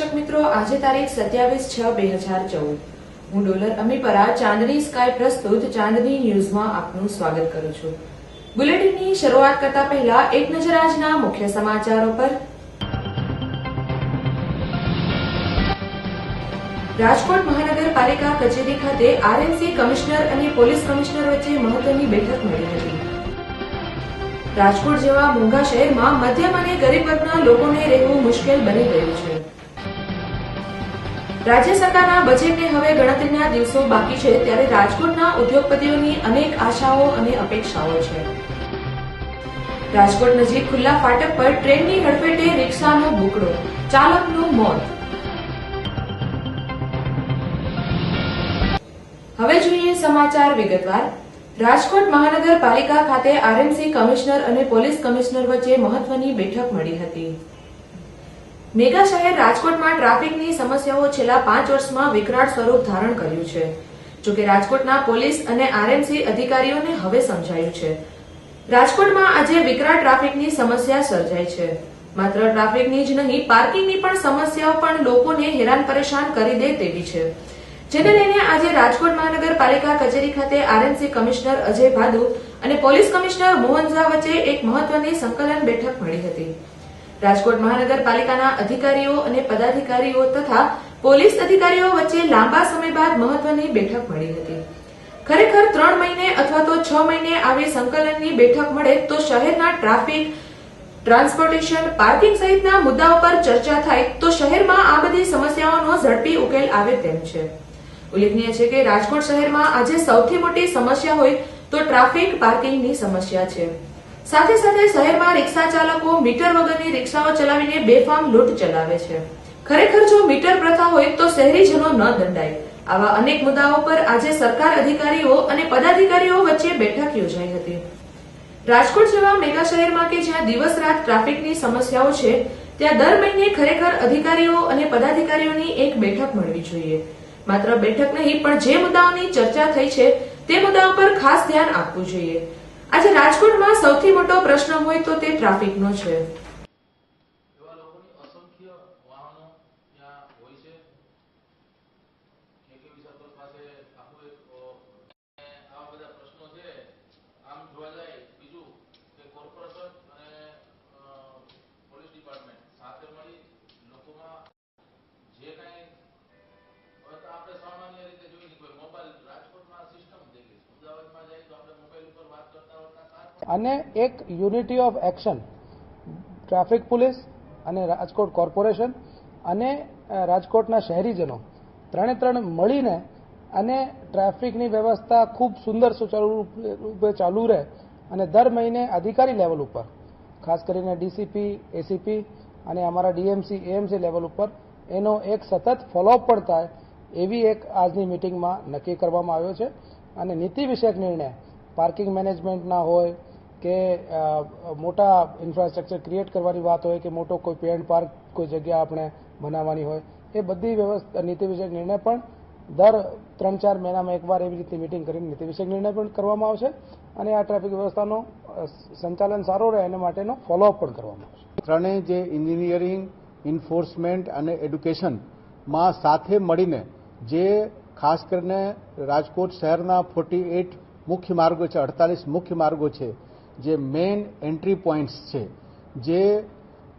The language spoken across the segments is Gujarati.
દર્શક મિત્રો, આજે તારીખ 27/6/2014 હું ડોલર અમીપરા ચાંદની સ્કાય પ્રસ્તુત ચાંદની ન્યૂઝમાં આપનું સ્વાગત કરું છું। બુલેટિનની શરૂઆત કરતા પહેલા એક નજર આજના મુખ્ય સમાચારો પર। રાજકોટ મહાનગરપાલિકા કચેરી ખાતે આરએમસી કમિશનર અને પોલીસ કમિશનર વચ્ચે મહત્વની બેઠક મળી હતી। રાજકોટ જેવા મોંઘા શહેરમાં મધ્યમ અને ગરીબ વર્ગના લોકોને રહેવું મુશ્કેલ બની ગયું છે। રાજ્ય સરકારના બજેટને હવે ગણતરીના દિવસો બાકી છે, ત્યારે રાજકોટના ઉદ્યોગપતિઓની અનેક આશાઓ અને અપેક્ષાઓ છે। રાજકોટ નજીક ખુલ્લા ફાટક પર ટ્રેનની હડફેટે રિક્ષાનો બુકડો, ચાલકનું મોત। હવે જોઈએ સમાચાર વિગતવાર। રાજકોટ મહાનગરપાલિકા ખાતે આરએમસી કમિશનર અને પોલીસ કમિશનર વચ્ચે મહત્વની બેઠક મળી હતી। મેગા શહેર રાજકોટમાં ટ્રાફિકની સમસ્યાઓ છેલ્લા 5 વર્ષમાં વિકરાળ સ્વરૂપ ધારણ કર્યું છે। જોકે રાજકોટના પોલીસ અને આરએમસી અધિકારીઓને હવે સમજાયું છે। રાજકોટમાં આજે વિકરાળ ટ્રાફિકની સમસ્યા સર્જાઈ છે। માત્ર ટ્રાફિકની જ નહીં, પાર્કિંગની પણ સમસ્યાઓ પણ લોકોને હેરાન પરેશાન કરી દે તેવી છે, જેને લઈને આજે રાજકોટ મહાનગરપાલિકા કચેરી ખાતે આરએમસી કમિશનર અજય ભાદુ અને પોલીસ કમિશનર મોહન ઝા વચ્ચે એક મહત્વની સંકલન બેઠક મળી હતી। રાજકોટ મહાનગરપાલિકાના અધિકારીઓ અને પદાધિકારીઓ તથા પોલીસ અધિકારીઓ વચ્ચે લાંબા સમય બાદ મહત્વની બેઠક મળી હતી। ખરેખર 3 મહિને અથવા તો 6 મહિને આવી સંકલનની બેઠક મળે તો શહેરના ટ્રાફિક, ટ્રાન્સપોર્ટેશન, પાર્કિંગ સહિતના મુદ્દાઓ પર ચર્ચા થાય તો શહેરમાં આ બધી સમસ્યાઓનો ઝડપી ઉકેલ આવે તેમ છે। ઉલ્લેખનીય છે કે રાજકોટ શહેરમાં આજે સૌથી મોટી સમસ્યા હોય તો ટ્રાફિક, પાર્કિંગની સમસ્યા છે। સાથે સાથે શહેરમાં રિક્ષા ચાલકો મીટર વગરની રિક્ષાઓ ચલાવીને બેફામ લૂંટ ચલાવે છે। ખરેખર જો મીટર પ્રથા હોય તો શહેરીજનો ન દંડાય। આવા અનેક મુદ્દાઓ પર આજે સરકાર અધિકારીઓ અને પદાધિકારીઓ વચ્ચે બેઠક યોજાઈ હતી। રાજકોટ જેવા મેગા શહેરમાં કે જ્યાં દિવસ રાત ટ્રાફિકની સમસ્યાઓ છે, ત્યાં દર મહિને ખરેખર અધિકારીઓ અને પદાધિકારીઓની એક બેઠક મળવી જોઈએ। માત્ર બેઠક નહીં, પણ જે મુદ્દાઓની ચર્ચા થઈ છે તે મુદ્દાઓ પર ખાસ ધ્યાન આપવું જોઈએ। આજે રાજકોટમાં સૌથી મોટો પ્રશ્ન હોય તો તે ટ્રાફિકનો છે। અને એક unity of action traffic police અને રાજકોટ કોર્પોરેશન અને રાજકોટના શહેરીજનો ત્રણે મળીને અને ટ્રાફિકની વ્યવસ્થા ખૂબ સુંદર સુચારુ રૂપે ચાલુ રહે અને દર મહિને અધિકારી લેવલ ઉપર, ખાસ કરીને ડીસીપી, એસીપી અને અમારા ડીએમસી, એએમસી લેવલ ઉપર એનો એક સતત ફોલોઅપ પણ થાય એવી એક આજની મિટિંગમાં નક્કી કરવામાં આવ્યો છે। અને નીતિ વિષયક નિર્ણય પાર્કિંગ મેનેજમેન્ટના હોય કે મોટા ઇન્ફ્રાસ્ટ્રક્ચર ક્રિએટ કરવાની વાત હોય કે મોટો કોઈ પેડ પાર્ક કોઈ જગ્યા આપણે બનાવવાની હોય, એ બધી વ્યવસ્થા નીતિ વિષયક નિર્ણય પણ દર 3-4 મહિનામાં એકવાર એવી રીતે મિટિંગ કરીને નીતિ વિષયક નિર્ણય પણ કરવામાં આવશે અને આ ટ્રાફિક વ્યવસ્થાનો સંચાલન સારો રહે એના માટેનો ફોલોઅપ પણ કરવામાં આવશે। ત્રણેય જે એન્જિનિયરિંગ, એન્ફોર્સમેન્ટ અને એડ્યુકેશનમાં સાથે મળીને જે ખાસ કરીને રાજકોટ શહેરના 48 મુખ્ય માર્ગો છે, 48 મુખ્ય માર્ગો છે, જે મેઇન એન્ટ્રી પોઈન્ટ્સ છે, જે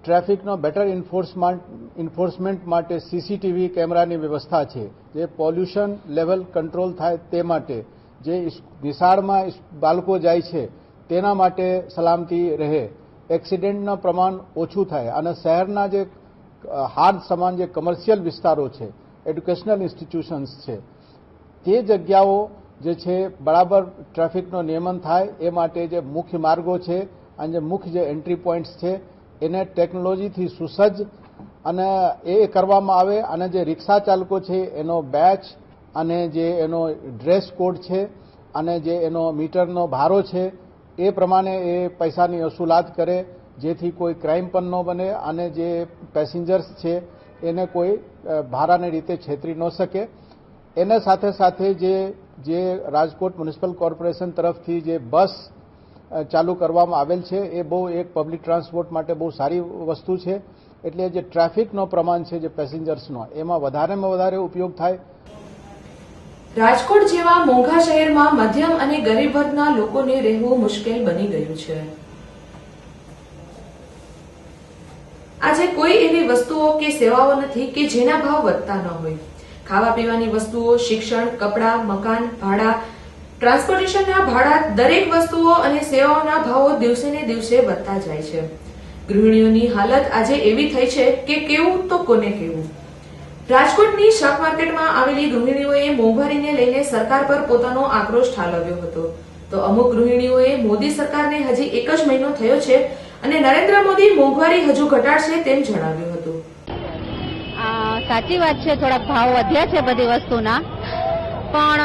ટ્રાફિકનો બેટર એન્ફોર્સમેન્ટ માટે સીસીટીવી કેમેરાની વ્યવસ્થા છે, જે પોલ્યુશન લેવલ કંટ્રોલ થાય તે માટે, જે નિશાળમાં બાળકો જાય છે તેના માટે સલામતી રહે, એક્સિડન્ટનું પ્રમાણ ઓછું થાય અને શહેરના જે હાર્દ સમાન જે કમર્શિયલ વિસ્તારો છે, એડ્યુકેશનલ ઇન્સ્ટિટ્યુશન્સ છે, તે જગ્યાઓ જે છે બરાબર ટ્રાફિકનો નિયમન થાય એ માટે જે મુખ્ય માર્ગો છે અને જે મુખ્ય જે એન્ટ્રી પોઈન્ટ્સ છે એને ટેકનોલોજીથી સુસજ્જ અને એ કરવામાં આવે અને જે રિક્ષા ચાલકો છે એનો બેચ અને જે એનો ડ્રેસ કોડ છે અને જે એનો મીટરનો ભારો છે એ પ્રમાણે એ પૈસાની વસૂલાત કરે, જેથી કોઈ ક્રાઇમ પણ ન બને અને જે પેસેન્જર્સ છે એને કોઈ ભાડાની રીતે છેતરી ન શકે। એના સાથે સાથે જે રાજકોટ મ્યુનિસિપલ કોર્પોરેશન તરફથી જે બસ ચાલુ કરવામાં આવેલ છે એ બહુ એક પબ્લિક ટ્રાન્સપોર્ટ માટે બહુ સારી વસ્તુ છે એટલે જે ટ્રાફિકનો પ્રમાણ છે જે પેસેન્જર્સનો એમાં વધારેમાં વધારે ઉપયોગ થાય. રાજકોટ જેવા મોંઘા શહેરમાં મધ્યમ અને ગરીબ વર્ગના લોકોને રહેવું મુશ્કેલ બની ગયું છે. આજે કોઈ એવી વસ્તુઓ કે સેવાઓ નથી કે જેના ભાવ વધતા ન હોય. ખાવા પીવાની વસ્તુઓ, શિક્ષણ, કપડાં, મકાન, ભાડા, ટ્રાન્સપોર્ટેશનના ભાડા, દરેક વસ્તુઓ અને સેવાઓના ભાવો દિવસે ને દિવસે વધતા જાય છે. ગૃહિણીઓની હાલત આજે એવી થઈ છે કે કેવું તો કોને કેવું. રાજકોટની શાક માર્કેટમાં આવેલી ગૃહિણીઓએ મોંઘવારીને લઈને સરકાર પર પોતાનો આક્રોશ ઠાલવ્યો હતો. તો અમુક ગૃહિણીઓએ મોદી સરકારને હજી 1 જ મહિનો થયો છે અને નરેન્દ્ર મોદી મોંઘવારી હજુ ઘટાડશે તેમ જણાવ્યું હતું. સાચી વાત છે, થોડાક ભાવ વધ્યા છે બધી વસ્તુના, પણ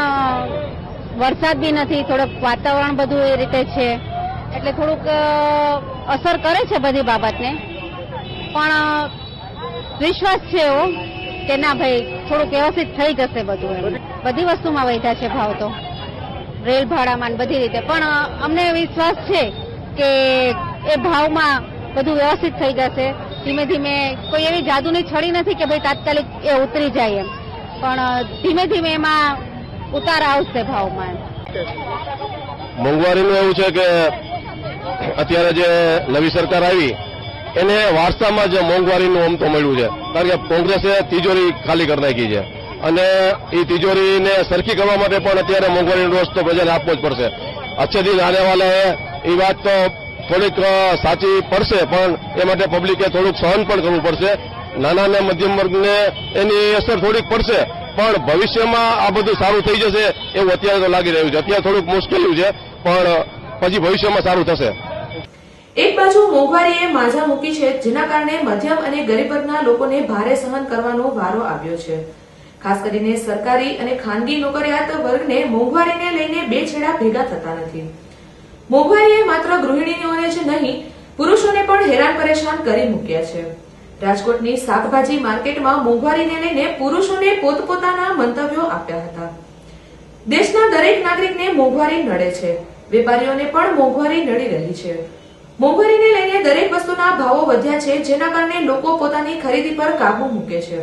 વરસાદ બી નથી, થોડુંક વાતાવરણ બધું એ રીતે છે એટલે થોડુંક અસર કરે છે બધી બાબતને. પણ વિશ્વાસ છે એવો કે ના ભાઈ થોડુંક વ્યવસ્થિત થઈ જશે બધું. એમ બધી વસ્તુમાં વધ્યા છે ભાવ, તો રેલ ભાડામાં બધી રીતે, પણ અમને વિશ્વાસ છે કે એ ભાવમાં બધું વ્યવસ્થિત થઈ જશે. ધીમે ધીમે કોઈ એવી જાદુની છડી નથી કે ભાઈ તાત્કાલિક એ ઉતરી જાય એમ, પણ ધીમે ધીમે એમાં ઉતાર આવશે ભાવમાં. મોંઘવારીનું એવું છે કે અત્યારે જે નવી સરકાર આવી એને વારસામાં જ મોંઘવારીનું અમતો મળ્યું છે. કારણ કે કોંગ્રેસે તિજોરી ખાલી કરી નાખી છે અને એ તિજોરીને સરખી કરવા માટે પણ અત્યારે મોંઘવારીનો રોષ તો પ્રજાને આપવો જ પડશે. અચ્છે દિન આને વાલા હે એ વાત તો થોડીક સાચી પડશે, પણ એ માટે પબ્લિકે થોડુંક સહન પણ કરવું પડશે. નાના અને મધ્યમ વર્ગને એની અસર થોડીક પડશે, પણ ભવિષ્યમાં આ બધું સારું થઈ જશે એવું અત્યારે તો લાગી રહ્યું છે. અત્યારે થોડુંક મુશ્કેલી છે, પણ પછી ભવિષ્યમાં સારું થશે. એક બાજુ મોંઘવારીએ માઝા મૂકી છે, જેના કારણે મધ્યમ અને ગરીબ વર્ગના લોકોને ભારે સહન કરવાનો વારો આવ્યો છે. ખાસ કરીને સરકારી અને ખાનગી નોકરિયાત વર્ગને મોંઘવારીને લઈને બે છેડા ભેગા થતા નથી. મોંઘવારીએ માત્ર ગૃહિણીઓને જ નહીં, પુરુષોને પણ હેરાન પરેશાન કરી મૂક્યા છે. રાજકોટની શાકભાજી માર્કેટમાં મોંઘવારીને લઈને પુરુષોને પોતપોતાના મંતવ્યો આપ્યા હતા. દેશના દરેક નાગરિકને મોંઘવારી નડે છે, વેપારીઓને પણ મોંઘવારી નડી રહી છે. મોંઘવારીને લઈને દરેક વસ્તુના ભાવો વધ્યા છે, જેના કારણે લોકો પોતાની ખરીદી પર કાબુ મૂકે છે,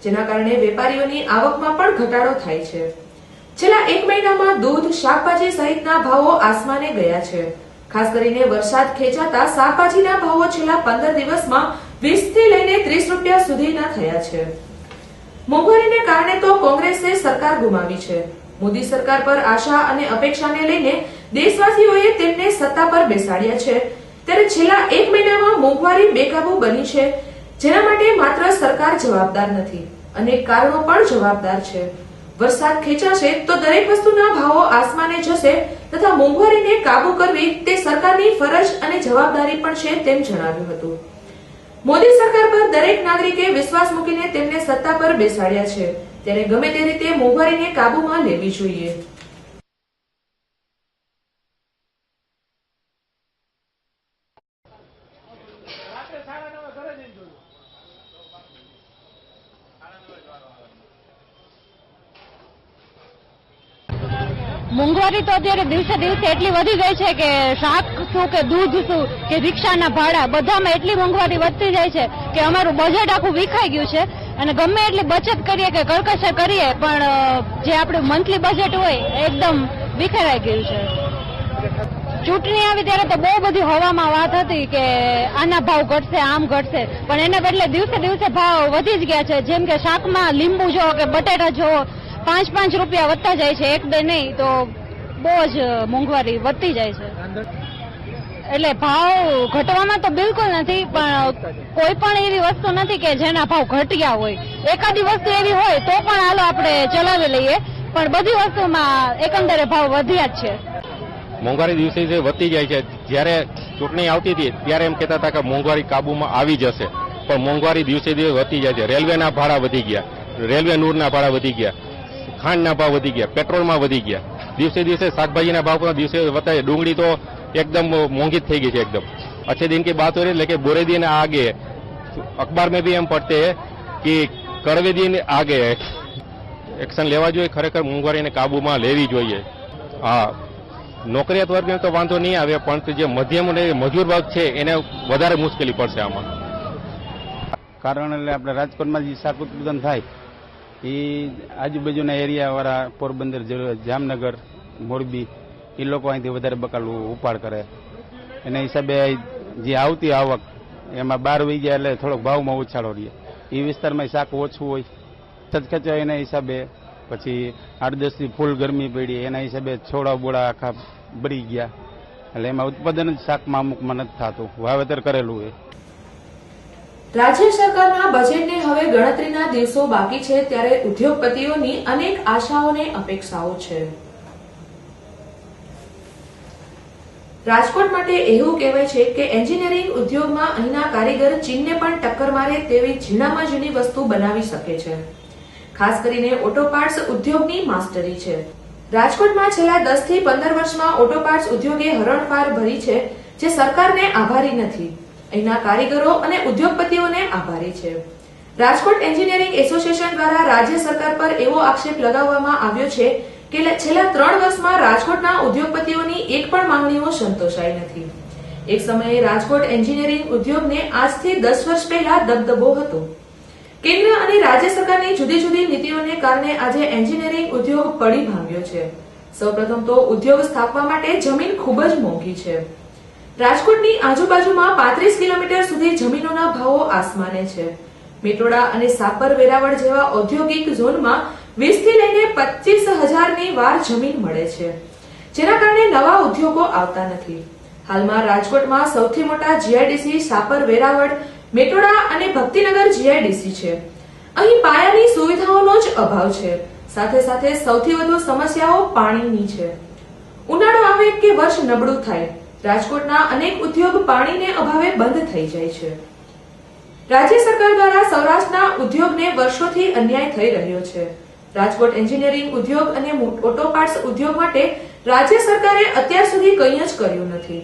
જેના કારણે વેપારીઓની આવકમાં પણ ઘટાડો થાય છે. છેલ્લા 1 મહિનામાં દૂધ, શાકભાજી સહિતના ભાવો આસમાને ગયા છે. ખાસ કરીને વરસાદ ખેંચાતા શાકભાજીના ભાવો છેલ્લા 15 દિવસમાં 20 થી લઈને 30 રૂપિયા સુધીના થયા છે. મોંઘવારીને કારણે તો કોંગ્રેસે સરકાર ગુમાવી છે. મોદી સરકાર પર આશા અને અપેક્ષાને લઈને દેશવાસીઓએ તેમને સત્તા પર બેસાડ્યા છે, ત્યારે છેલ્લા 1 મહિનામાં મોંઘવારી બેકાબુ બની છે, જેના માટે માત્ર સરકાર જવાબદાર નથી, અનેક કારણો પણ જવાબદાર છે. વરસાદ ખેંચાશે તો દરેક વસ્તુના ભાવો આસમાને જશે તથા મોંઘવારીને કાબુ કરવી તે સરકારની ફરજ અને જવાબદારી પણ છે તેમ જણાવ્યું હતું. મોદી સરકાર પર દરેક નાગરિકે વિશ્વાસ મૂકીને તેમને સત્તા પર બેસાડ્યા છે, ત્યારે ગમે તે રીતે મોંઘવારીને કાબૂમાં લેવી જોઈએ. મોંઘવારી તો અત્યારે દિવસે દિવસે એટલી વધી ગઈ છે કે શાક શું કે દૂધ શું કે રિક્ષાના ભાડા બધામાં એટલી મોંઘવારી વધતી જાય છે કે અમારું બજેટ આખું વિખાઈ ગયું છે. અને ગમે એટલી બચત કરીએ કે કરકસર કરીએ પણ જે આપણું મંથલી બજેટ હોય એકદમ વિખેરાઈ ગયું છે. ચૂંટણી આવી ત્યારે તો બહુ બધી હવામાં વાત હતી કે આના ભાવ ઘટશે, આમ ઘટશે, પણ એને બદલે દિવસે દિવસે ભાવ વધી જ ગયા છે. જેમ કે શાકમાં લીંબુ જોવો કે બટેટા જોવો 5-5 રૂપિયા વધતા જાય છે, 1-2 નહીં તો બહુ જ મોંઘવારી વધતી જાય છે. એટલે ભાવ ઘટવાના તો બિલકુલ નથી, પણ કોઈ પણ એવી વસ્તુ નથી કે જેના ભાવ ઘટ્યા હોય. એકાદી વસ્તુ એવી હોય તો પણ હાલો આપણે ચલાવી લઈએ, પણ બધી વસ્તુમાં એકંદરે ભાવ વધ્યા જ છે. મોંઘવારી દિવસે દિવસે વધતી જાય છે. જ્યારે ચૂંટણી આવતી હતી ત્યારે એમ કહેતા હતા કે મોંઘવારી કાબુમાં આવી જશે, પણ મોંઘવારી દિવસે દિવસે વધતી જાય છે. રેલવેના ભાડા વધી ગયા, રેલવે નૂરના ભાડા વધી ગયા, ખાંડના ભાવ વધી ગયા, પેટ્રોલમાં વધી ગયા, દિવસે દિવસે શાકભાજીના ભાવ પણ દિવસે વધતા. ડુંગળી તો एकदम महंगी થઈ ગઈ છે एकदम. अच्छे दिन की बात हो रही है, लेकिन बुरे दिन आगे अखबार में भी हम पढ़ते हैं कि कड़वे दिन आगे एक्शन लेवा જોઈએ. ખરેખર મોંઘવારીને કાબુમાં લેવી જોઈએ. હા, નોકરિયાત વર્ગને તો વાંધો નહીં આવે, પણ જે મધ્યમ અને મજૂર વર્ગ છે એને વધારે મુશ્કેલી પડશે આમાં. કારણ એટલે આપણે રાજકોટમાં જે શાક ઉત્પાદન થાય એ આજુબાજુના એરિયાવાળા પોરબંદર, જામનગર, મોરબી એ લોકો અહીંથી વધારે બકાલું ઉપાડ કરે. એના હિસાબે જે આવતી આવક એમાં 12 વહી ગયા એટલે થોડોક ભાવમાં ઉછાળો રહે. એ વિસ્તારમાં શાક ઓછું હોય ખચખચાય એના હિસાબે, પછી 8-10 દી ફૂલ ગરમી પડી એના હિસાબે છોડા બોડા આખા બળી ગયા એટલે એમાં ઉત્પાદન જ શાકમાં અમુકમાં નથી થતું, વાવેતર કરેલું હોય. રાજ્ય સરકારના બજેટને હવે ગણતરીના દિવસો બાકી છે ત્યારે ઉદ્યોગપતિઓની અનેક આશાઓ અને અપેક્ષાઓ છે. રાજકોટ માટે એવું કહેવાય છે કે એન્જિનિયરિંગ ઉદ્યોગમાં અહીંના કારીગર ચીનને પણ ટક્કર મારે તેવી ઝીણામાં ઝીણી વસ્તુ બનાવી શકે છે. ખાસ કરીને ઓટો પાર્ટ્સ ઉદ્યોગની માસ્ટરી છે. રાજકોટમાં છેલ્લા 10 થી 15 વર્ષમાં ઓટો પાર્ટ્સ ઉદ્યોગે હરણફાળ ભરી છે, જે સરકારને આભારી નથી, અહીંના કારીગરો અને ઉદ્યોગપતિઓને આભારી છે. રાજકોટ એન્જિનિયરિંગ એસોસિએશન દ્વારા રાજ્ય સરકાર પર એવો આક્ષેપ લગાવવામાં આવ્યો છે કે છેલ્લા 3 વર્ષમાં રાજકોટના ઉદ્યોગપતિઓની એક પણ માંગણીઓ સંતોષાઈ નથી. એક સમયે રાજકોટ એન્જિનિયરિંગ ઉદ્યોગને આજથી 10 વર્ષ પહેલા દબદબો હતો. કેન્દ્ર અને રાજ્ય સરકારની જુદી જુદી નીતિઓને કારણે આજે એન્જિનિયરિંગ ઉદ્યોગ પડી ભાંગ્યો છે. સૌપ્રથમ તો ઉદ્યોગ સ્થાપવા માટે જમીન ખૂબ જ મોંઘી છે. રાજકોટની આજુબાજુમાં 35 કિલોમીટર સુધી જમીનોના ભાવો આસમાને છે. મેટોડા અને સાપર, વેરાવળ જેવા ઔદ્યોગિક ઝોનમાં 20 થી લઈને 25,000ની વાર જમીન મળે છે, જેના કારણે નવા ઉદ્યોગો આવતા નથી. હાલમાં રાજકોટમાં સૌથી મોટા જીઆઈડીસી સાપર, વેરાવળ, મેટોડા અને ભક્તિનગર જીઆઈડીસી છે. અહીં પાયાની સુવિધાઓનો જ અભાવ છે. સાથે સાથે સૌથી વધુ સમસ્યાઓ પાણીની છે. ઉનાળો આવે કે વર્ષ નબળું થાય, રાજકોટના અનેક ઉદ્યોગ પાણીને અભાવે બંધ થઈ જાય છે. રાજ્ય સરકાર દ્વારા સૌરાષ્ટ્રના ઉદ્યોગને વર્ષોથી અન્યાય થઈ રહ્યો છે. રાજકોટ એન્જિનિયરિંગ ઉદ્યોગ અને ઓટો પાર્ટ્સ ઉદ્યોગ માટે રાજ્ય સરકારે અત્યાર સુધી કંઈ જ કર્યું નથી.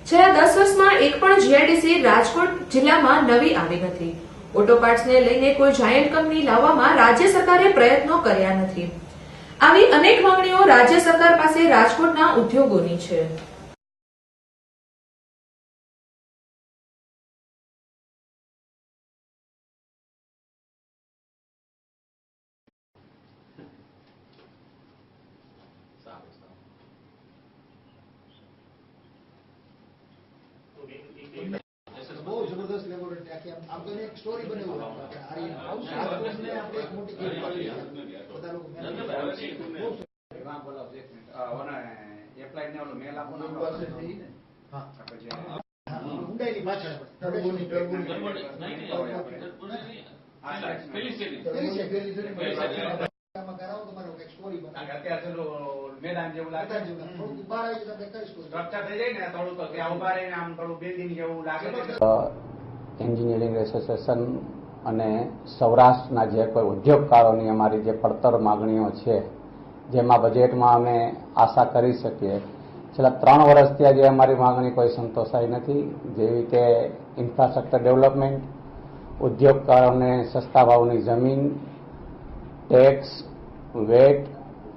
છેલ્લા 10 વર્ષમાં એક પણ જીઆઈડીસી રાજકોટ જિલ્લામાં નવી આવી નથી. ઓટો પાર્ટ્સને લઈને કોઈ જાયન્ટ કંપની લાવવામાં રાજ્ય સરકારે પ્રયત્નો કર્યા નથી. આવી અનેક માંગણીઓ રાજ્ય સરકાર પાસે રાજકોટના ઉદ્યોગોની છે. બહુ જબરદસ્ત લેબોરેટરી આખી આમ તો એક સ્ટોરી બનેલું કે આ આપણે એક મોટી ગેમ પાડી બધા લોકો એપ્લાઇડ ને ઓલો મેલ આપો ને હા ઊંડાઈની પાછળ ટર્બોની આમાં કરાવો તમારો એક સ્ટોરી બનાવો. અત્યારે ચલો મેદાન જેવું લાગે છે, થોડું બહાર આવી જતા કઈ સ્ટોરી સ્ટ્રક્ચર થઈ જાય ને થોડું તો ત્યાં ઉભા રહીને આમ થોડું બિલ્ડિંગ જેવું લાગે છે. એન્જિનિયરિંગ એસોસિએશન અને સૌરાષ્ટ્રના જે કોઈ ઉદ્યોગકારોની અમારી જે પડતર માગણીઓ છે, જેમાં બજેટમાં અમે આશા કરી શકીએ, છેલ્લા 3 વર્ષથી આજે અમારી માગણી કોઈ સંતોષાઈ નથી. જેવી કે ઇન્ફ્રાસ્ટ્રક્ચર ડેવલપમેન્ટ, ઉદ્યોગકારોને સસ્તા ભાવની જમીન, ટેક્સ, વેટ,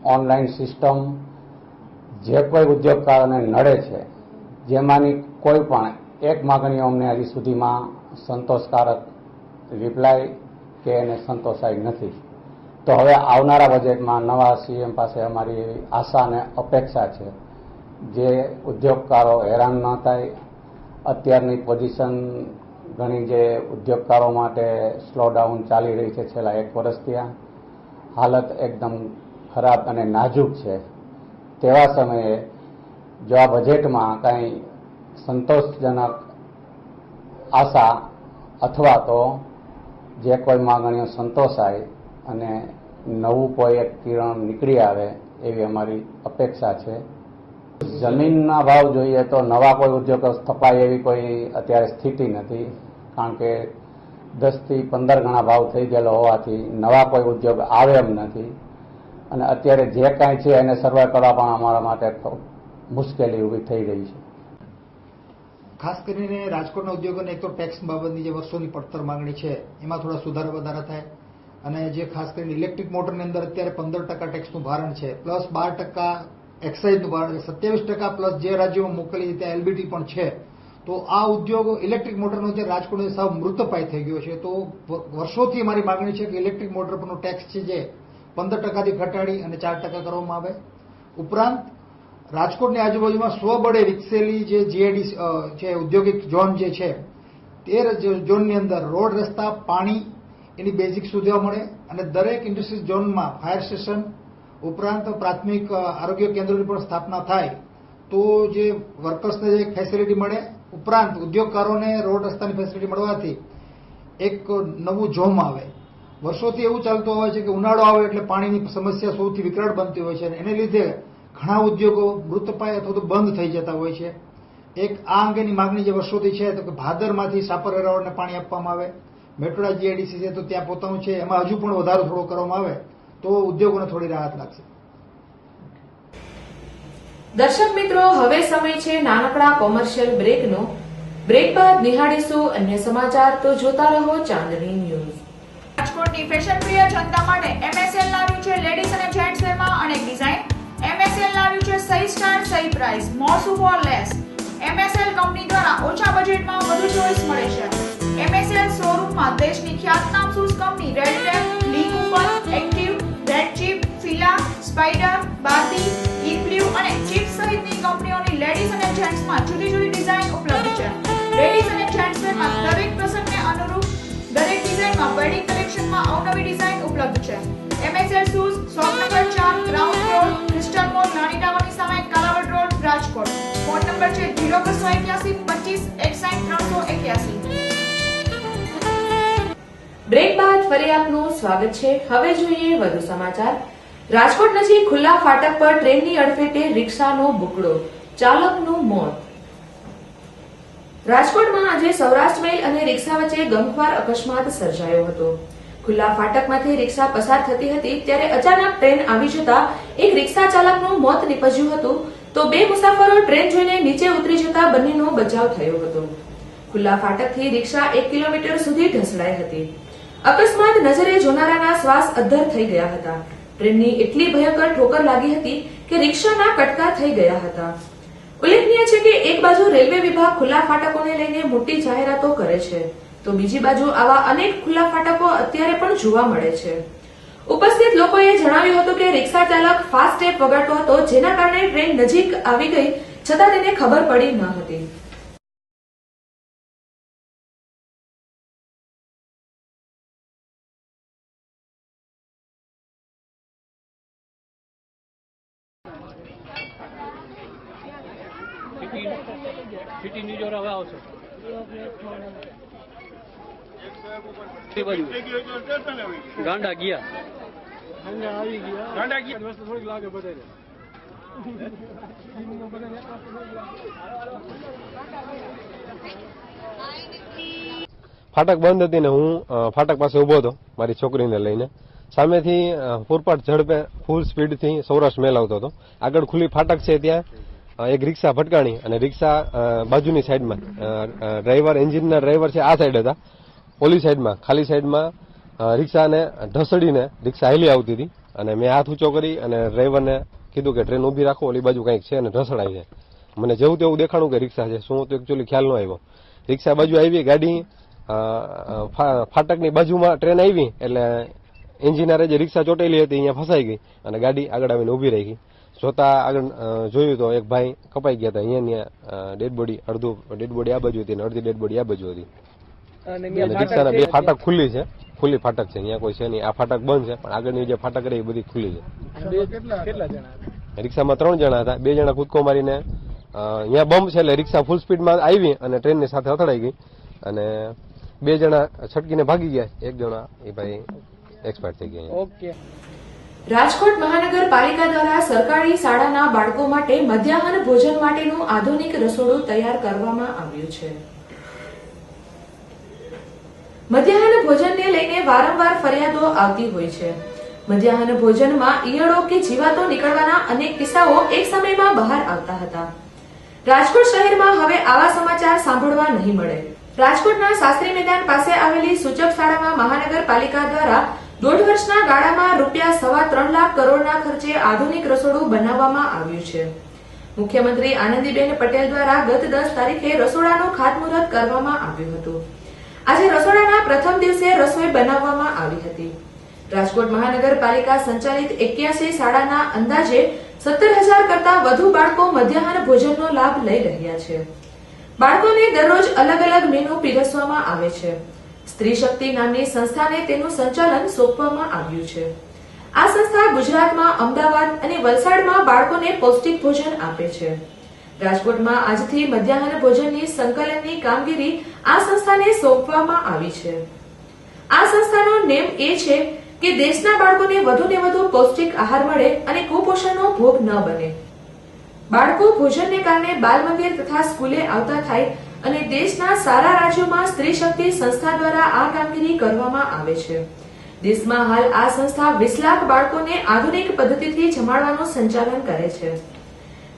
ઓનલાઈન સિસ્ટમ, જે કોઈ ઉદ્યોગકારોને નડે છે, જેમાંની કોઈ પણ એક માગણીઓ અમને હજી સુધીમાં સંતોષકારક રિપ્લાય કે એને સંતોષાઈ નથી. તો હવે આવનારા બજેટમાં નવા સીએમ પાસે અમારી એવી આશા અને અપેક્ષા છે, જે ઉદ્યોગકારો હેરાન ન થાય. અત્યારની પોઝિશન ઘણી જે ઉદ્યોગકારો માટે સ્લોડાઉન ચાલી રહી છે છેલ્લા 1 વર્ષથી, હાલત એકદમ ખરાબ અને નાજુક છે. તેવા સમયે જો આ બજેટમાં કંઈ સંતોષજનક આશા અથવા તો જે કોઈ માંગણીઓ સંતોષાય અને નવું કોઈ એક કિરણ નીકળી આવે એવી અમારી અપેક્ષા છે. જમીનના ભાવ જોઈએ તો નવા કોઈ ઉદ્યોગો સ્થપાય એવી કોઈ અત્યારે સ્થિતિ નથી, કારણ કે 10 થી 15 ગણા ભાવ થઈ ગયેલો હોવાથી નવા કોઈ ઉદ્યોગ આવે એમ નથી. અને અત્યારે જે કાંઈ છે એને સર્વાઈવ કરવા પણ અમારા માટે મુશ્કેલી ઊભી થઈ રહી છે. ખાસ કરીને રાજકોટના ઉદ્યોગોને એક તો ટેક્સ બાબતની જે વર્ષોની પડતર માંગણી છે એમાં થોડા સુધારા વધારા થાય, અને જે ખાસ કરીને ઇલેક્ટ્રિક મોટરની અંદર અત્યારે 15% ટેક્સનું ભારણ છે, પ્લસ 12% એક્સાઇઝનું ભારણ છે, 27% પ્લસ જે રાજ્યોમાં મોકલી ત્યાં એલબીટી પણ છે. તો આ ઉદ્યોગ ઇલેક્ટ્રિક મોટરનો જે રાજકોટ સાવ મૃતપાય થઈ ગયો છે. તો વર્ષોથી અમારી માંગણી છે કે ઇલેક્ટ્રિક મોટર પરનો ટેક્સ છે જે 15%થી ઘટાડી અને 4% કરવામાં આવે. ઉપરાંત રાજકોટની આજુબાજુમાં સ્વબળે વિકસેલી જે જીઆઈડી છે ઔદ્યોગિક ઝોન જે છે તે ઝોનની અંદર રોડ, રસ્તા, પાણી એની બેઝિક સુવિધા મળે અને દરેક ઇન્ડસ્ટ્રીયલ ઝોનમાં ફાયર સ્ટેશન ઉપરાંત પ્રાથમિક આરોગ્ય કેન્દ્રોની પણ સ્થાપના થાય તો જે વર્કર્સને જે ફેસિલિટી મળે, ઉપરાંત ઉદ્યોગકારોને રોડ રસ્તાની ફેસિલિટી મળવાથી એક નવું જોમ આવે. વર્ષોથી એવું ચાલતું હોય છે કે ઉનાળો આવે એટલે પાણીની સમસ્યા સૌથી વિકરાળ બનતી હોય છે અને એને લીધે ઘણા ઉદ્યોગો મૃતપાય અથવા તો બંધ થઈ જતા હોય છે. એક આ અંગેની માગણી જે વર્ષોથી છે તો કે ભાદરમાંથી સાપર વેરાવળને પાણી આપવામાં આવે. મેટોડા જીઆઈડીસી છે તો ત્યાં પોતાનું છે, એમાં હજુ પણ વધારો થોડો કરવામાં આવે તો ઉદ્યોગોને થોડી રાહત લાગશે. દર્શક મિત્રો, હવે સમય છે નાનકડા કોમર્શિયલ બ્રેકનો. બ્રેક બાદ નિહાળીશું અન્ય સમાચાર, તો જોતા રહો ચાંદની ન્યૂઝ. રાજકોટની ફેશન પ્રિય જનતા માટે MSL લાવ્યું છે લેડીઝ અને જેન્ટ્સ વેરમાં અનેક ડિઝાઇન. MSL લાવ્યું છે સહી સ્ટાર સહી પ્રાઇસ, મોર સુપર લેસ. MSL કંપની દ્વારા ઓછા બજેટમાં વધુ ચોઇસ મળે છે. MSL શોરૂમમાં દેશની ખ્યાતનામ shoes company Red Tape, Lee Cooper, Active, Red Chief, Fila, Spider, Barbie, ઇબ્લ્યુ અને ચીપ સહિતની કંપનીઓની લેડીઝ અને જેન્ટ્સમાં જુદી જુદી ડિઝાઇન ઉપલબ્ધ છે. લેડીઝ અને જેન્ટ્સ વેરમાં દરેક પ્રસંગને અનુરૂપ દરેક ડિઝાઇનમાં વેડિંગ કલેક્શનમાં અવનવી ડિઝાઇન ઉપલબ્ધ છે. MSL shoes shop number 4, ground floor, crystal mall, નાની ટાવરની સામે, Kalawad road, Rajkot. Phone number છે 0281 25 61 381. બ્રેક બાદ ફરી આપનું સ્વાગત છે. હવે જોઈએ વધુ સમાચાર. રાજકોટ નજીક ખુલ્લા ફાટક પર ટ્રેનની અડફેટે રિક્ષાનો બુકડો, ચાલકનું મોત. રાજકોટમાં આજે સૌરાષ્ટ્ર મેલ અને રિક્ષા વચ્ચે ગમખ્વાર અકસ્માત સર્જાયો હતો. ખુલ્લા ફાટકમાંથી રિક્ષા પસાર થતી હતી ત્યારે અચાનક ટ્રેન આવી જતા એક રિક્ષા ચાલકનું મોત નીપજ્યું હતું તો બે મુસાફરો ટ્રેન જોઈને નીચે ઉતરી જતા બંનેનો બચાવ થયો હતો. ખુલ્લા ફાટકથી રિક્ષા 1 કિલોમીટર સુધી ઢસડાઈ હતી. અકસ્માત નજરે જોનારાના શ્વાસ અદ્ધર થઈ ગયા હતા. ટ્રેનની એટલી ભયંકર ઠોકર લાગી હતી કે રિક્ષાના કટકા થઈ ગયા હતા. ઉલ્લેખનીય છે કે એક બાજુ રેલવે વિભાગ ખુલ્લા ફાટકોને લઈને મોટી જાહેરાતો કરે છે તો બીજી બાજુ આવા અનેક ખુલ્લા ફાટકો અત્યારે પણ જોવા મળે છે. ઉપસ્થિત લોકોએ જણાવ્યું હતું કે રિક્ષા ચાલક ફાસ્ટ ટેપ વગાડતો હતો જેના કારણે ટ્રેન નજીક આવી ગઈ છતાં તેને ખબર પડી ન હતી. સિટી ન્યૂઝ હવે આવશે. ગાંડા ગયા આવી ગયા ગાંડા ગયા વસ્તુ થોડીક લાગે બધાને. ફાટક બંધ હતી ને હું ફાટક પાસે ઉભો હતો મારી છોકરીને લઈને. સામેથી પૂરપાટ ઝડપે ફૂલ સ્પીડથી સૌરાષ્ટ્ર મેલ આવતો હતો. આગળ ખુલ્લી ફાટક છે ત્યાં એક રિક્ષા ભટકાણી અને રિક્ષા બાજુની સાઈડમાં ડ્રાઈવર એન્જિનના ડ્રાઈવર છે આ સાઈડ હતા, ઓલી સાઈડમાં ખાલી સાઈડમાં રિક્ષાને ઢસડીને રિક્ષા હેલી આવતી હતી અને મેં હાથ ઊંચો કરી અને ડ્રાઈવરને કીધું કે ટ્રેન ઊભી રાખો, ઓલી બાજુ કંઈક છે અને ઢસડાય છે. મને જેવું તેવું દેખાણું કે રિક્ષા છે, શું તો એકચ્યુઅલી ખ્યાલ ન આવ્યો. રિક્ષા બાજુ આવી, ગાડી ફાટકની બાજુમાં ટ્રેન આવી એટલે એન્જિનિયરે જે રિક્ષા ચોટેલી હતી અહીંયા ફસાઈ ગઈ અને ગાડી આગળ આવીને ઊભી રહી ગઈ. જોતા આગળ જોયું તો એક ભાઈ કપાઈ ગયા હતા. અહીંયા ડેડ બોડી, અડધું ડેડ બોડી આ બાજુ હતી અને અડધી ડેડ બોડી આ બાજુ હતી. રિક્ષાના બે ફાટક ખુલ્લી છે, ખુલ્લી ફાટક છે, અહીંયા કોઈ છે નહીં. આ ફાટક બંધ છે પણ આગળની જે ફાટક રહી એ બધી ખુલ્લી છે. રિક્ષામાં 3 જણા હતા, 2 જણા કૂદકો મારીને અહીંયા બમ્પ છે એટલે રિક્ષા ફૂલ સ્પીડમાં આવી અને ટ્રેનની સાથે અથડાઈ ગઈ અને 2 જણા છટકીને ભાગી ગયા. 1 જણા એ ભાઈ એક્સપાયર થઈ ગયા. ઓકે. રાજકોટ મહાનગરપાલિકા દ્વારા સરકારી શાળાના બાળકો માટે મધ્યાહન ભોજન માટેનું આધુનિક રસોડું તૈયાર કરવામાં આવ્યું છે. મધ્યાહન ભોજનને લઈને વારંવાર ફરિયાદો આવતી હોય છે. મધ્યાહન ભોજનમાં ઈયળો કે જીવાતો નીકળવાના અનેક કિસ્સાઓ એક સમયમાં બહાર આવતા હતા. રાજકોટ શહેરમાં હવે આવા સમાચાર સાંભળવા નહીં મળે. રાજકોટના શાસ્ત્રી મેદાન પાસે આવેલી સૂચક શાળામાં મહાનગરપાલિકા દ્વારા 1.5 વર્ષના ગાળામાં ₹3.25 લાખ કરોડના ખર્ચે આધુનિક રસોડું બનાવવામાં આવ્યું છે. મુખ્યમંત્રી આનંદીબેન પટેલ દ્વારા ગત 10 તારીખે રસોડાનું ખાતમુહૂર્ત કરવામાં આવ્યું હતું. આજે રસોડાના પ્રથમ દિવસે રસોઈ બનાવવામાં આવી હતી. રાજકોટ મહાનગરપાલિકા સંચાલિત 81 શાળાના અંદાજે 17,000 કરતા વધુ બાળકો મધ્યાહન ભોજનનો લાભ લઈ રહ્યા છે. બાળકોને દરરોજ અલગ અલગ મેનુ પીરસવામાં આવે છે. સ્ત્રી શક્તિ નામની સંસ્થાને તેનું સંચાલન સોંપવામાં આવ્યું છે. આ સંસ્થા ગુજરાતમાં અમદાવાદ અને વલસાડમાં બાળકોને પૌષ્ટિક ભોજન આપે છે. રાજકોટમાં આજથી મધ્યાહન ભોજનની સંકલનની કામગીરી આ સંસ્થાને સોંપવામાં આવી છે. આ સંસ્થાનો નેમ એ છે કે દેશના બાળકોને વધુને વધુ પૌષ્ટિક આહાર મળે અને કુપોષણનો ભોગ ન બને. બાળકો ભોજનને કારણે બાલ મંદિર તથા સ્કૂલે આવતા થાય અને દેશના સારા રાજ્યોમાં સ્ત્રી શક્તિ સંસ્થા દ્વારા આ કામગીરી કરવામાં આવે છે. દેશમાં હાલ આ સંસ્થા 20 લાખ બાળકોને આધુનિક પદ્ધતિથી જમાડવાનું સંચાલન કરે છે.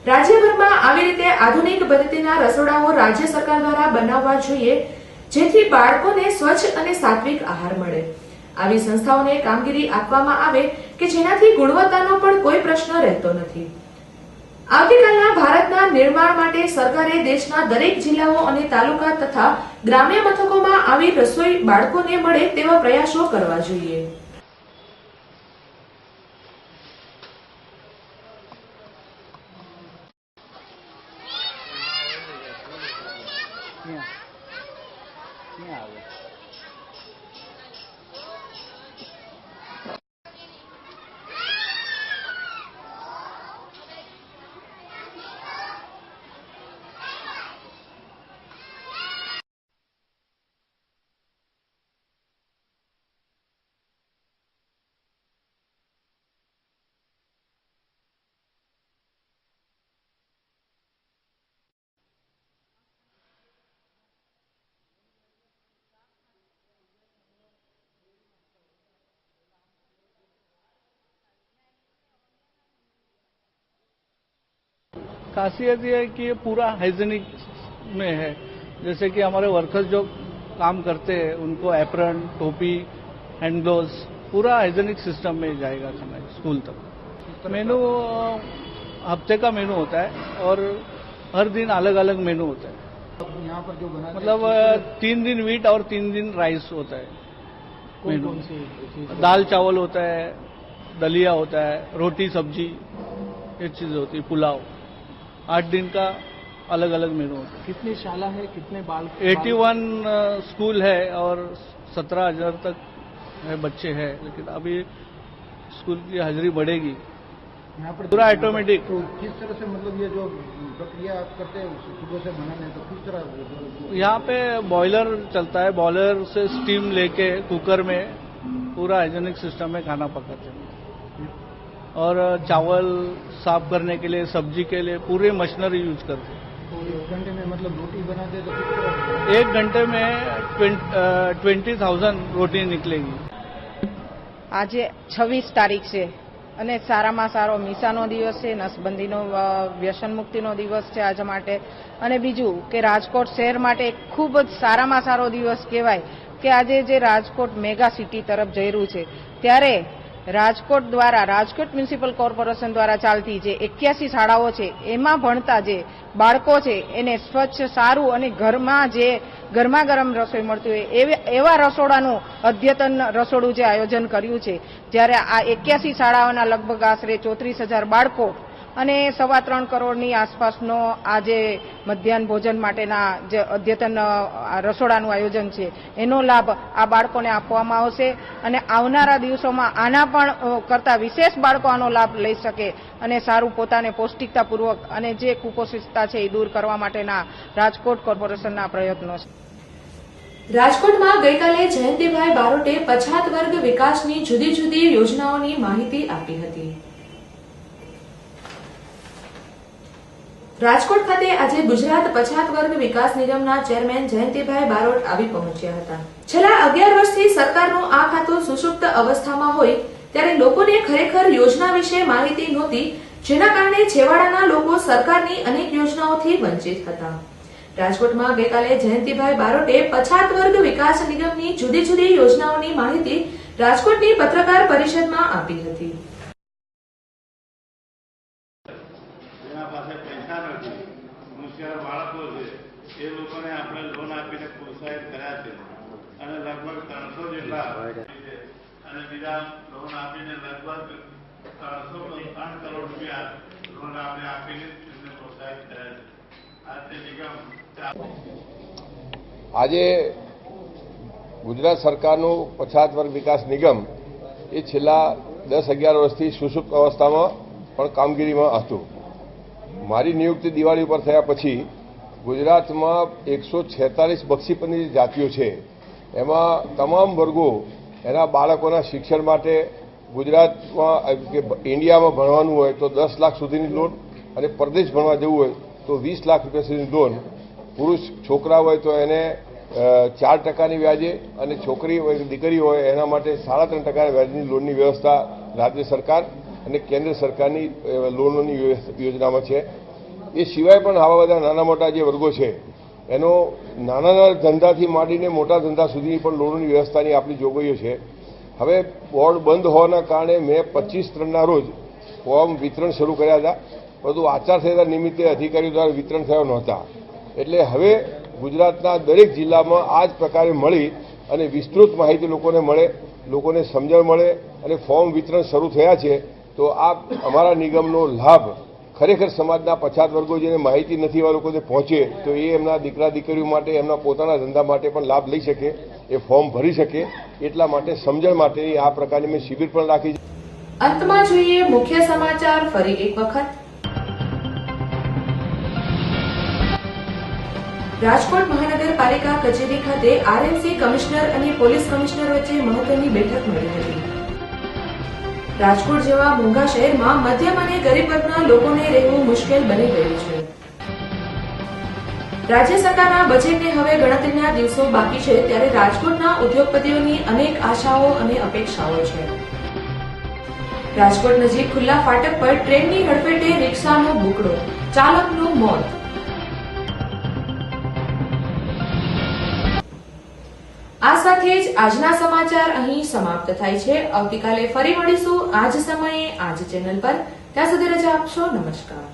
રાજ્યભરમાં આવી રીતે આધુનિક પદ્ધતિના રસોડાઓ રાજ્ય સરકાર દ્વારા બનાવવા જોઈએ, જેથી બાળકોને સ્વચ્છ અને સાત્વિક આહાર મળે. આવી સંસ્થાઓને કામગીરી આપવામાં આવે કે જેનાથી ગુણવત્તાનો પણ કોઈ પ્રશ્ન રહેતો નથી. આવતીકાલના ભારતના નિર્માણ માટે સરકારે દેશના દરેક જિલ્લાઓ અને તાલુકા તથા ગ્રામ્ય મથકોમાં આવી રસોઈ બાળકોને મળે તેવા પ્રયાસો કરવા જોઈએ. खासियत ये है कि ये पूरा हाइजीनिक में है. जैसे कि हमारे वर्कर्स जो काम करते हैं उनको एप्रन, टोपी, हैंड ग्लोव्स पूरा हाइजीनिक सिस्टम में जाएगा खाना स्कूल तक. मेनू हफ्ते का मेनू होता है और हर दिन अलग अलग मेनू होता है. यहाँ पर जो बना मतलब 3 दिन वीट और 3 दिन राइस होता है. मेनू दाल चावल होता है, दलिया होता है, रोटी सब्जी ये चीज होती है, पुलाव. 8 दिन का अलग अलग मेनू होता है. कितनी शाला है, कितने बाल? 81 स्कूल है और 17,000 तक है बच्चे हैं, लेकिन अभी स्कूल की हाजिरी बढ़ेगी. यहाँ पर पूरा ऑटोमेटिक. तो किस तरह से मतलब ये जो प्रक्रिया आप करते हैं सुबह से बनाने, तो किस तरह? यहाँ पे बॉयलर चलता है. बॉयलर से स्टीम लेके कुकर में पूरा हाइजीनिक सिस्टम में खाना पकाते हैं. और चावल साफ करने के लिए, सब्जी के लिए पूरे मशीनरी यूज करते हैं. तो 1 घंटे में मतलब रोटी बनाते तो किस तरह? 1 घंटे में 20,000 रोटी निकलेगी. આજે 26 તારીખ છે અને સારામાં સારો મીસાનો દિવસ છે, નસબંધીનો વ્યસન મુક્તિનો દિવસ છે આજ માટે. અને બીજું કે રાજકોટ શહેર માટે ખૂબ જ સારામાં સારો દિવસ કહેવાય કે આજે જે રાજકોટ મેગા સિટી તરફ જઈ રહ્યું છે, ત્યારે રાજકોટ દ્વારા, રાજકોટ મ્યુનિસિપલ કોર્પોરેશન દ્વારા ચાલતી જે 81 શાળાઓ છે એમાં ભણતા જે બાળકો છે એને સ્વચ્છ, સારું અને ઘરમાં જે ગરમા ગરમ રસોઈ મળતી હોય એવા રસોડાનું અદ્યતન રસોડું જે આયોજન કર્યું છે. જ્યારે આ 81 શાળાઓના લગભગ આશરે 34,000 બાળકો અને 3.25 કરોડની આસપાસનો આ જે મધ્યાહન ભોજન માટેના જે અદ્યતન રસોડાનું આયોજન છે એનો લાભ આ બાળકોને આપવામાં આવશે. અને આવનારા દિવસોમાં આના પણ કરતા વિશેષ બાળકો આનો લાભ લઈ શકે અને સારું પોતાને પૌષ્ટિકતાપૂર્વક અને જે કુપોષિતતા છે એ દૂર કરવા માટેના રાજકોટ કોર્પોરેશનના પ્રયત્નો છે. રાજકોટમાં ગઈકાલે જયંતિભાઈ બારોટે પછાત વર્ગ વિકાસની જુદી જુદી યોજનાઓની માહિતી આપી હતી. રાજકોટ ખાતે આજે ગુજરાત પછાત વર્ગ વિકાસ નિગમના ચેરમેન જયંતિભાઈ બારોટ આવી પહોંચ્યા હતા. છેલ્લા 11 વર્ષથી સરકારનું આ ખાતું સુષુપ્ત અવસ્થામાં હોય ત્યારે લોકોને ખરેખર યોજના વિશે માહિતી નહોતી, જેના કારણે છેવાડાના લોકો સરકારની અનેક યોજનાઓથી વંચિત હતા. રાજકોટમાં ગઈકાલે જયંતિભાઈ બારોટે પછાત વર્ગ વિકાસ નિગમની જુદી જુદી યોજનાઓની માહિતી રાજકોટની પત્રકાર પરિષદમાં આપી હતી. બીજા લોન આપીને લગભગ 303 કરોડ રૂપિયા લોન આપણે આપીને તેમને પ્રોત્સાહિત કર્યા છે. આ નિગમ આજે ગુજરાત સરકારનું પછાત વર્ગ વિકાસ નિગમ એ છેલ્લા 10-11 વર્ષથી સુષુપ્ત અવસ્થામાં પણ કામગીરીમાં હતું. મારી નિયુક્તિ દિવાળી ઉપર થયા પછી ગુજરાતમાં 146 બક્ષીપંથની જાતિઓ છે, એમાં તમામ વર્ગો એના બાળકોના શિક્ષણ માટે ગુજરાતમાં ઇન્ડિયામાં ભણવાનું હોય તો 10 લાખ સુધીની લોન અને પરદેશ ભણવા જવું હોય તો 20 લાખ રૂપિયા સુધીની લોન. પુરુષ છોકરા હોય તો એને 4% વ્યાજે અને છોકરી હોય દીકરી હોય એના માટે 3.5% વ્યાજની લોનની વ્યવસ્થા રાજ્ય સરકાર અને કેન્દ્ર સરકારની લોનોની યોજનામાં છે. એ સિવાય પણ આવા બધા નાના મોટા જે વર્ગો છે એનો નાના ધંધાથી માંડીને મોટા ધંધા સુધીની પણ લોનોની વ્યવસ્થાની આપણી જોગવાઈઓ છે. હવે બોર્ડ બંધ હોવાના કારણે મેં 25/3ના રોજ ફોર્મ વિતરણ શરૂ કર્યા હતા, પરંતુ આચારસંહિતા નિમિત્તે અધિકારીઓ દ્વારા વિતરણ થયો નહોતા. એટલે હવે ગુજરાતના દરેક જિલ્લામાં આ જ પ્રકારે મળી અને વિસ્તૃત માહિતી લોકોને મળે, લોકોને સમજણ મળે અને ફોર્મ વિતરણ શરૂ થયા છે. તો આ અમારા નિગમનો લાભ ખરેખર સમાજના પછાત વર્ગો જેને માહિતી નથી એવા લોકોને પહોંચે તો એ એમના દીકરા દીકરીઓ માટે એમના પોતાના ધંધા માટે પણ લાભ લઈ શકે, એ ફોર્મ ભરી શકે. એટલા માટે સમજણ માટેની આ પ્રકારની મેં શિબિર પણ રાખી છે. અંતમાં જોઈએ મુખ્ય સમાચાર ફરી એક વખત. રાજકોટ મહાનગરપાલિકા કચેરી ખાતે આરએમસી કમિશનર અને પોલીસ કમિશનર વચ્ચે મહત્વની બેઠક મળી હતી. રાજકોટ જેવા મોંઘા શહેરમાં મધ્યમ અને ગરીબ વર્ગના લોકોને રહેવું મુશ્કેલ બની ગયું છે. રાજ્ય સરકારના બજેટને હવે ગણતરીના દિવસો બાકી છે, ત્યારે રાજકોટના ઉદ્યોગપતિઓની અનેક આશાઓ અને અપેક્ષાઓ છે. રાજકોટ નજીક ખુલ્લા ફાટક પર ટ્રેનની હડફેટે રિક્ષાનો બુકડો, ચાલકનું મોત. આ સાથે જ આજના સમાચાર અહીં સમાપ્ત થાય છે. આવતીકાલે ફરી મળીશું આ જ સમયે આ જ ચેનલ પર. ત્યાં સુધી રજા આપશો. નમસ્કાર.